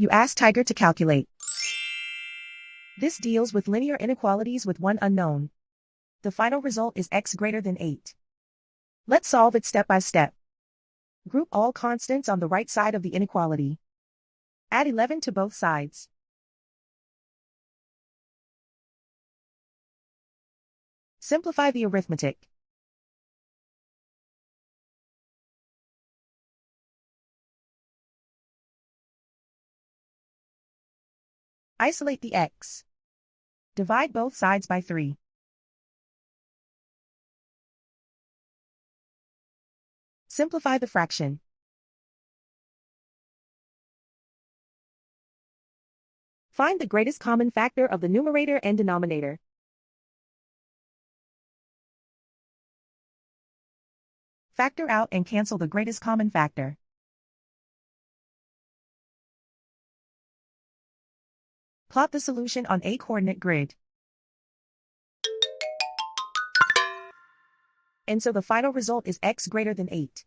You ask Tiger to calculate. This deals with linear inequalities with one unknown. The final result is x greater than 8. Let's solve it step by step. Group all constants on the right side of the inequality. Add 11 to both sides. Simplify the arithmetic. Isolate the x. Divide both sides by 3. Simplify the fraction. Find the greatest common factor of the numerator and denominator. Factor out and cancel the greatest common factor. Plot the solution on a coordinate grid. And so the final result is x greater than 8.